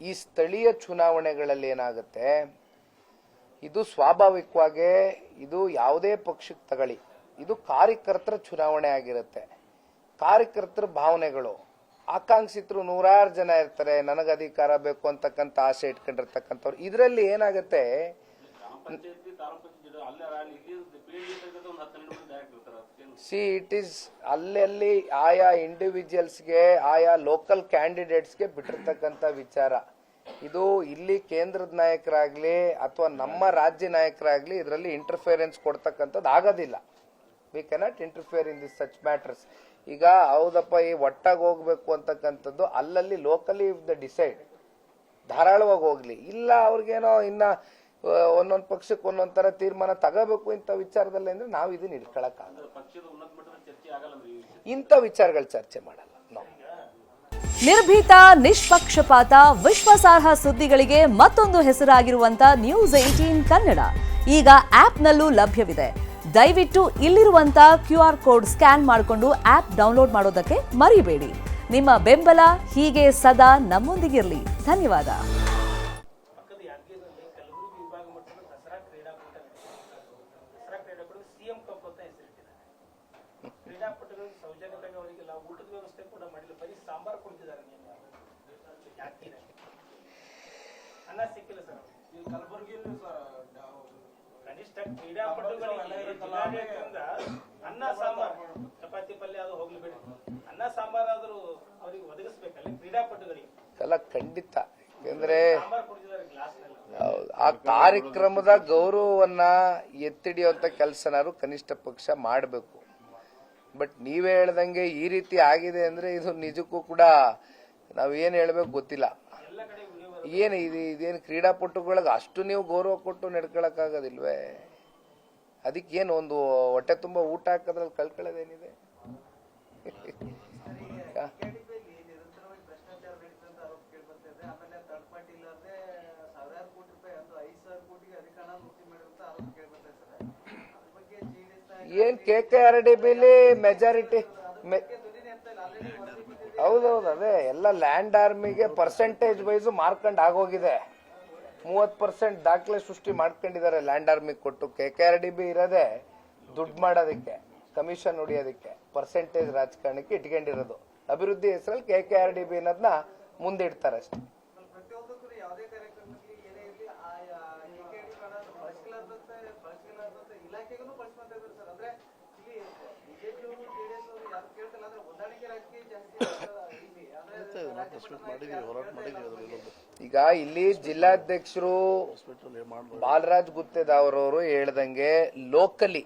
ಈ ಸ್ಥಳೀಯ ಚುನಾವಣೆಗಳಲ್ಲಿ ಏನಾಗುತ್ತೆ, ಇದು ಸ್ವಾಭಾವಿಕವಾಗಿ ಇದು ಯಾವುದೇ ಪಕ್ಷಕ್ಕೆ ತಗೊಳ್ಳಿ, ಇದು ಕಾರ್ಯಕರ್ತರ ಚುನಾವಣೆ ಆಗಿರುತ್ತೆ. ಕಾರ್ಯಕರ್ತರ ಭಾವನೆಗಳು, ಆಕಾಂಕ್ಷಿತರು ನೂರಾರು ಜನ ಇರ್ತಾರೆ, ನನಗೆ ಅಧಿಕಾರ ಬೇಕು ಅಂತಕ್ಕಂಥ ಆಸೆ ಇಟ್ಕೊಂಡಿರ್ತಕ್ಕಂಥವ್ರು. ಇದರಲ್ಲಿ ಏನಾಗುತ್ತೆ, ಇಟ್ ಈಸ್ ಅಲ್ಲಿ ಆಯಾ ಇಂಡಿವಿಜುವಲ್ಸ್ಗೆ, ಆಯಾ ಲೋಕಲ್ ಕ್ಯಾಂಡಿಡೇಟ್ಸ್ಗೆ ಬಿಟ್ಟಿರ್ತಕ್ಕಂಥ ವಿಚಾರ. ಇದು ಇಲ್ಲಿ ಕೇಂದ್ರದ ನಾಯಕರಾಗ್ಲಿ ಅಥವಾ ನಮ್ಮ ರಾಜ್ಯ ನಾಯಕರಾಗ್ಲಿ ಇದರಲ್ಲಿ ಇಂಟರ್ಫಿಯರೆನ್ಸ್ ಕೊಡ್ತಕ್ಕಂಥದ್ದು ಆಗೋದಿಲ್ಲ. We cannot interfere in this such matters. ಈಗ ಹೌದಪ್ಪ ಈ ಒಟ್ಟಾಗಿ ಹೋಗ್ಬೇಕು ಅಂತಕ್ಕಂಥದ್ದು ಅಲ್ಲಲ್ಲಿ ಲೋಕಲಿ ಇಫ್ ದ ಡಿಸೈಡ್ ಧಾರಾಳವಾಗಿ ಹೋಗ್ಲಿ, ಇಲ್ಲ ಅವ್ರಿಗೇನೋ ಇನ್ನ ಒಂದೊಂದು ಪಕ್ಷಕ್ಕೆ ಒಂದೊಂದ್ ತರ ತೀರ್ಮಾನ ತಗೋಬೇಕು ಇಂಥ ವಿಚಾರದಲ್ಲಿ ಅಂದ್ರೆ ನಾವು ಇದನ್ನ ಇಟ್ಕೊಳಕ್ಕಾಗಲ್ಲ. ಇಂಥ ವಿಚಾರಗಳು ಚರ್ಚೆ ಮಾಡಲ್ಲ ನಾವು. ನಿರ್ಭೀತ, ನಿಷ್ಪಕ್ಷಪಾತ, ವಿಶ್ವಾಸಾರ್ಹ ಸುದ್ದಿಗಳಿಗೆ ಮತ್ತೊಂದು ಹೆಸರಾಗಿರುವಂತ News18 ಕನ್ನಡ ಈಗ ಆಪ್ನಲ್ಲೂ ಲಭ್ಯವಿದೆ. ದಯವಿಟ್ಟು ಇಲ್ಲಿರುವಂತ QR ಕೋಡ್ ಸ್ಕ್ಯಾನ್ ಮಾಡಿಕೊಂಡು ಆಪ್ ಡೌನ್ಲೋಡ್ ಮಾಡೋದಕ್ಕೆ ಮರಿಬೇಡಿ. ನಿಮ್ಮ ಬೆಂಬಲ ಹೀಗೆ ಸದಾ ನಮ್ಮೊಂದಿಗಿರಲಿ. ಧನ್ಯವಾದ. ಅನ್ನ ಸಾಂಬಾರ್ ಚಪಾತಿ ಪಲ್ಯ ಅದು ಹೋಗ್ಲಿ ಬಿಡಿ, ಅನ್ನ ಸಾಂಬಾರ್ ಆದ್ರೂ ಅವರಿಗೆ ಒದಗಿಸ್ಬೇಕಲ್ಲ ಕ್ರೀಡಾಪಟುಗಳಿಗೆ. ಅಲ್ಲ, ಖಂಡಿತ. ಯಾಕಂದ್ರೆ ಆ ಕಾರ್ಯಕ್ರಮದ ಗೌರವವನ್ನ ಎತ್ತಿಡಿಯುವಂತ ಕೆಲಸನಾರು ಕನಿಷ್ಠ ಪಕ್ಷ ಮಾಡಬೇಕು. ಬಟ್ ನೀವೇ ಹೇಳ್ದಂಗೆ ಈ ರೀತಿ ಆಗಿದೆ ಅಂದ್ರೆ ಇದು ನಿಜಕ್ಕೂ ಕೂಡ ನಾವೇನ್ ಹೇಳ್ಬೇಕು ಗೊತ್ತಿಲ್ಲ. ಇದೇನು ಕ್ರೀಡಾಪಟುಗಳಿಗೆ ಅಷ್ಟು ನೀವು ಗೌರವ ಕೊಟ್ಟು ನಡ್ಕೊಳಕ್ಕಾಗೋದಿಲ್ವೇ? ಅದಕ್ಕೇನು ಒಂದು ಹೊಟ್ಟೆ ತುಂಬ ಊಟ ಹಾಕೋದ್ರಲ್ಲಿ ಕಳ್ಕೊಳ್ಳೋದೇನಿದೆ? ಏನ್ KKRDBಲಿ ಮೆಜಾರಿಟಿ ಹೌದೌದು, ಅದೇ ಎಲ್ಲ ಲ್ಯಾಂಡ್ ಆರ್ಮಿಗೆ ಪರ್ಸೆಂಟೇಜ್ ವೈಸ್ ಮಾರ್ಕಂಡ್ ಆಗೋಗಿದೆ. 30% ದಾಖಲೆ ಸೃಷ್ಟಿ ಮಾಡ್ಕೊಂಡಿದ್ದಾರೆ ಲ್ಯಾಂಡ್ ಆರ್ಮಿ ಕೊಟ್ಟು. KKRDB ಇರೋದೇ ದುಡ್ಡು ಮಾಡೋದಕ್ಕೆ, ಕಮಿಷನ್ ಹೊಡಿಯೋದಕ್ಕೆ, ಪರ್ಸೆಂಟೇಜ್ ರಾಜಕಾರಣಕ್ಕೆ ಇಟ್ಕೊಂಡಿರೋದು. ಅಭಿವೃದ್ಧಿ ಹೆಸರಲ್ಲಿ KKRDB ಅನ್ನೋದನ್ನ ಮುಂದಿಡ್ತಾರೆ ಅಷ್ಟೇ. ಈಗ ಇಲ್ಲಿ ಜಿಲ್ಲಾಧ್ಯಕ್ಷರು ಬಾಲರಾಜ್ ಗುತ್ತೇದಾರ್ ಹೇಳ್ದಂಗೆ ಲೋಕಲಿ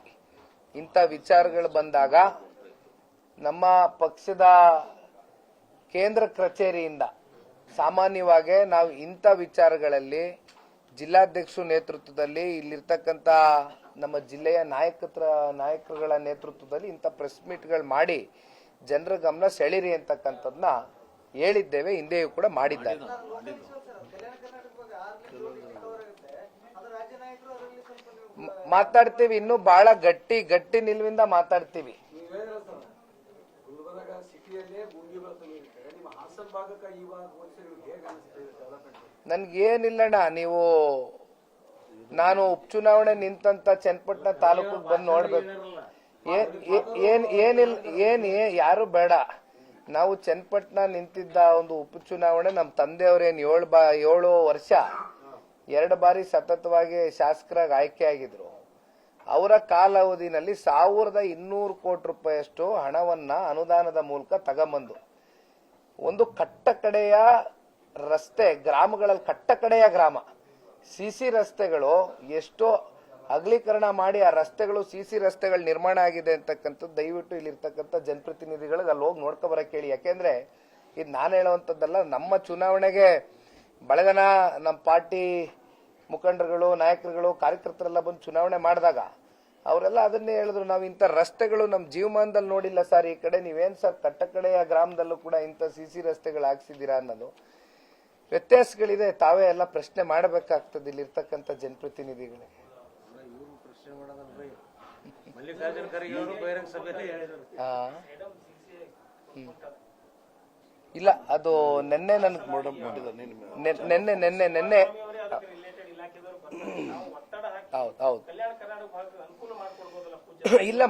ಇಂಥ ವಿಚಾರಗಳು ಬಂದಾಗ ನಮ್ಮ ಪಕ್ಷದ ಕೇಂದ್ರ ಕಚೇರಿಯಿಂದ ಸಾಮಾನ್ಯವಾಗಿ ನಾವು ಇಂಥ ವಿಚಾರಗಳಲ್ಲಿ ಜಿಲ್ಲಾಧ್ಯಕ್ಷರ ನೇತೃತ್ವದಲ್ಲಿ ಇಲ್ಲಿರ್ತಕ್ಕಂಥ ನಮ್ಮ ಜಿಲ್ಲೆಯ ನಾಯಕರುಗಳ ನೇತೃತ್ವದಲ್ಲಿ ಇಂಥ ಪ್ರೆಸ್ ಮೀಟ್ಗಳು ಮಾಡಿ ಜನರ ಗಮನ ಸೆಳೀರಿ ಅಂತಕ್ಕಂಥದ್ದನ್ನ ಹೇಳಿದ್ದೇವೆ, ಹಿಂದೆಯೂ ಕೂಡ ಮಾಡಿದ್ದಾರೆ. ಮಾತಾಡ್ತೀವಿ, ಇನ್ನೂ ಬಹಳ ಗಟ್ಟಿ ನಿಲುವಿಂದ ಮಾತಾಡ್ತೀವಿ. ನನ್ಗೇನಿಲ್ಲಣ್ಣ, ನಾನು ಉಪಚುನಾವಣೆ ನಿಂತಂತ ಚನ್ನಪಟ್ಟಣ ತಾಲೂಕಿಗೆ ಬಂದು ನೋಡ್ಬೇಕು. ಯಾರು ಬೇಡ, ನಾವು ಚನ್ನಪಟ್ಟಣ ನಿಂತಿದ್ದ ಒಂದು ಉಪಚುನಾವಣೆ ನಮ್ಮ ತಂದೆಯವರೇನು 7 ವರ್ಷ 2 ಬಾರಿ ಸತತವಾಗಿ ಶಾಸಕರಾಗಿ ಆಯ್ಕೆಯಾಗಿದ್ರು. ಅವರ ಕಾಲಾವಧಿನಲ್ಲಿ 1200 ಕೋಟಿ ರೂಪಾಯಿಯಷ್ಟು ಹಣವನ್ನ ಅನುದಾನದ ಮೂಲಕ ತಗೊಂಬಂದು ಒಂದು ಕಟ್ಟಕಡೆಯ ರಸ್ತೆ, ಗ್ರಾಮಗಳಲ್ಲಿ ಕಟ್ಟಕಡೆಯ ಗ್ರಾಮ ಸಿಸಿ ರಸ್ತೆಗಳು ಎಷ್ಟೋ ಅಗಲೀಕರಣ ಮಾಡಿ ಆ ರಸ್ತೆಗಳು ಸಿಸಿ ರಸ್ತೆಗಳು ನಿರ್ಮಾಣ ಆಗಿದೆ ಅಂತಕ್ಕಂಥದ್ದು ದಯವಿಟ್ಟು ಇಲ್ಲಿರ್ತಕ್ಕಂಥ ಜನಪ್ರತಿನಿಧಿಗಳಿಗೆ ಅಲ್ಲಿ ಹೋಗಿ ನೋಡ್ಕೊ ಬರಕ್ಕೆ ಹೇಳಿ. ಯಾಕೆಂದ್ರೆ ಇದು ನಾನು ಹೇಳುವಂಥದ್ದಲ್ಲ, ನಮ್ಮ ಚುನಾವಣೆಗೆ ಬೆಳಗನ ನಮ್ಮ ಪಾರ್ಟಿ ಮುಖಂಡರುಗಳು, ನಾಯಕರುಗಳು, ಕಾರ್ಯಕರ್ತರೆಲ್ಲ ಬಂದು ಚುನಾವಣೆ ಮಾಡಿದಾಗ ಅವರೆಲ್ಲ ಅದನ್ನೇ ಹೇಳಿದ್ರು, ನಾವು ಇಂಥ ರಸ್ತೆಗಳು ನಮ್ಮ ಜೀವಮಾನದಲ್ಲಿ ನೋಡಿಲ್ಲ ಸರ್. ಈ ಕಡೆ ನೀವೇನ್ ಸರ್ ಕಟ್ಟಕಡೆಯ ಗ್ರಾಮದಲ್ಲೂ ಕೂಡ ಇಂಥ ಸಿಸಿ ರಸ್ತೆಗಳು ಹಾಕ್ಸಿದ್ದೀರಾ ಅನ್ನೋದು ವ್ಯತ್ಯಾಸಗಳಿದೆ. ತಾವೇ ಎಲ್ಲ ಪ್ರಶ್ನೆ ಮಾಡಬೇಕಾಗ್ತದೆ ಇಲ್ಲಿರ್ತಕ್ಕಂಥ ಜನಪ್ರತಿನಿಧಿಗಳಿಗೆ. ಇಲ್ಲ, ಅದು ನೆನ್ನೆ ನನಗೆ ನೆನ್ನೆ ರಿಲೇಟೆಡ್ ಇಲಾಖೆದವರು ಬರ್ತಾರೆ. ನಾವು ಒತ್ತಡ ಹಾಕಿ ಹೌದು ಕಲ್ಯಾಣ ಕರ್ನಾಟಕ ಭಾಗಕ್ಕೆ ಅನುಕೂಲ ಮಾಡ್ಕೊಡ್ಬೋದಲ್ಲ ಪೂಜೆ. ಇಲ್ಲ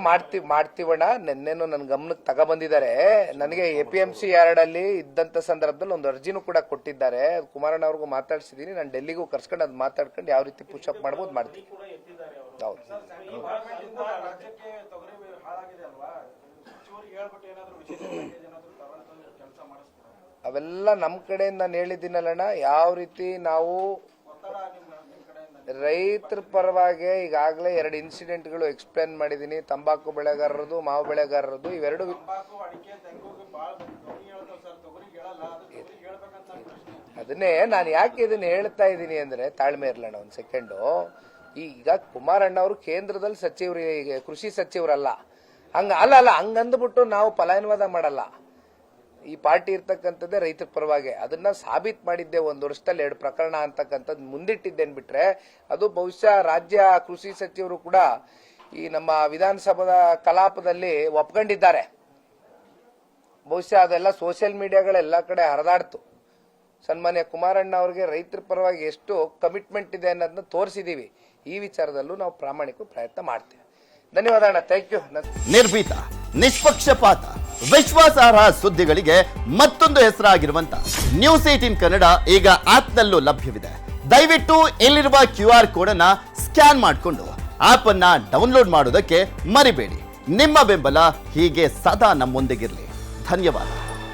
ಮಾಡ್ತೀವಣ್ಣ. ನೆನ್ನೆನು ನನ್ ಗಮನಕ್ಕೆ ತಗೊಬಂದಿದ್ದಾರೆ. ನನಗೆ APMC ಯಾರ್ಡಲ್ಲಿ ಇದ್ದಂತ ಸಂದರ್ಭದಲ್ಲಿ ಒಂದು ಅರ್ಜಿನೂ ಕೂಡ ಕೊಟ್ಟಿದ್ದಾರೆ. ಕುಮಾರಣ್ಣ ಅವ್ರಿಗೂ ಮಾತಾಡ್ಸಿದೀನಿ. ನಾನು ಡೆಲ್ಲಿಗೂ ಕರ್ಸ್ಕೊಂಡು ಅದ್ ಮಾತಾಡ್ಕೊಂಡು ಯಾವ ರೀತಿ ಪುಷಪ್ ಮಾಡ್ಬೋದು ಮಾಡ್ತೀವಿ. ಕೂಡ ಎತ್ತಿದ್ದಾರೆ ಅವರು. ಹೌದು. ಈ ಭಾಗದಿಂದ ರಾಜ್ಯಕ್ಕೆ ತೊಗರಿ ಹಾಳಾಗಿದೆ ಅಲ್ವಾ, ಸಚಿವರಿಗೆ ಹೇಳ್ಬಿಟ್ಟು ಏನಾದ್ರು ವಿಶೇಷ ಪ್ಯಾಕೇಜ್ ಏನಾದ್ರು ತಗೊಂಡು ಕೆಲಸ ಮಾಡಿಸ್ತಾರೆ. ಅವೆಲ್ಲ ನಮ್ ಕಡೆಯಿಂದ ನಾನು ಹೇಳಿದ್ದೀನಲ್ಲಣ್ಣ, ಯಾವ ರೀತಿ ನಾವು ರೈತರ ಪರವಾಗಿ ಈಗಾಗಲೇ 2 ಇನ್ಸಿಡೆಂಟ್ಗಳು ಎಕ್ಸ್ಪ್ಲೇನ್ ಮಾಡಿದೀನಿ. ತಂಬಾಕು ಬೆಳೆಗಾರರದು, ಮಾವು ಬೆಳೆಗಾರರದು, ಇವೆರಡು. ಅದನ್ನೇ ನಾನು ಯಾಕೆ ಇದನ್ನ ಹೇಳ್ತಾ ಇದ್ದೀನಿ ಅಂದ್ರೆ, ತಾಳ್ಮೆ ಇರ್ಲಣ್ಣ ಒಂದ್ ಸೆಕೆಂಡು. ಈಗ ಕುಮಾರಣ್ಣ ಅವರು ಕೇಂದ್ರದಲ್ಲಿ ಸಚಿವರು, ಕೃಷಿ ಸಚಿವರಲ್ಲ. ಅಲ್ಲ ಹಂಗಂದ್ಬಿಟ್ಟು ನಾವು ಪಲಾಯನವಾದ ಮಾಡಲ್ಲ. ಈ ಪಾರ್ಟಿ ಇರ್ತಕ್ಕಂಥದ್ದೇ ರೈತರ ಪರವಾಗಿ. ಅದನ್ನ ಸಾಬೀತ್ ಮಾಡಿದ್ದೆ 1 ವರ್ಷದಲ್ಲಿ 2 ಪ್ರಕರಣ ಅಂತಕ್ಕಂಥದ್ದು ಮುಂದಿಟ್ಟಿದ್ದೇನ್ ಬಿಟ್ರೆ, ಅದು ಬಹುಶಃ ರಾಜ್ಯ ಕೃಷಿ ಸಚಿವರು ಕೂಡ ಈ ನಮ್ಮ ವಿಧಾನಸಭಾ ಕಲಾಪದಲ್ಲಿ ಒಪ್ಕೊಂಡಿದ್ದಾರೆ. ಬಹುಶಃ ಅದೆಲ್ಲ ಸೋಷಿಯಲ್ ಮೀಡಿಯಾಗಳೆಲ್ಲ ಕಡೆ ಹರಿದಾಡ್ತು. ಸನ್ಮಾನ್ಯ ಕುಮಾರಣ್ಣ ಅವರಿಗೆ ರೈತರ ಪರವಾಗಿ ಎಷ್ಟು ಕಮಿಟ್ಮೆಂಟ್ ಇದೆ ಅನ್ನೋದನ್ನ ತೋರಿಸಿದೀವಿ. ಈ ವಿಚಾರದಲ್ಲೂ ನಾವು ಪ್ರಾಮಾಣಿಕ ಪ್ರಯತ್ನ ಮಾಡ್ತೇವೆ. ಧನ್ಯವಾದ ಅಣ್ಣ, ಥ್ಯಾಂಕ್ ಯು. ನಿರ್ಭೀತ, ನಿಷ್ಪಕ್ಷಪಾತ, ವಿಶ್ವಾಸಾರ್ಹ ಸುದ್ದಿಗಳಿಗೆ ಮತ್ತೊಂದು ಹೆಸರಾಗಿರುವಂತ ನ್ಯೂಸ್ 18 ಕನ್ನಡ ಈಗ ಆಪ್ನಲ್ಲೂ ಲಭ್ಯವಿದೆ. ದಯವಿಟ್ಟು ಇಲ್ಲಿರುವ QR ಕೋಡ್ ಅನ್ನ ಸ್ಕ್ಯಾನ್ ಮಾಡಿಕೊಂಡು ಆಪ್ ಅನ್ನ ಡೌನ್ಲೋಡ್ ಮಾಡೋದಕ್ಕೆ ಮರಿಬೇಡಿ. ನಿಮ್ಮ ಬೆಂಬಲ ಹೀಗೆ ಸದಾ ನಮ್ಮೊಂದಿಗಿರಲಿ. ಧನ್ಯವಾದ.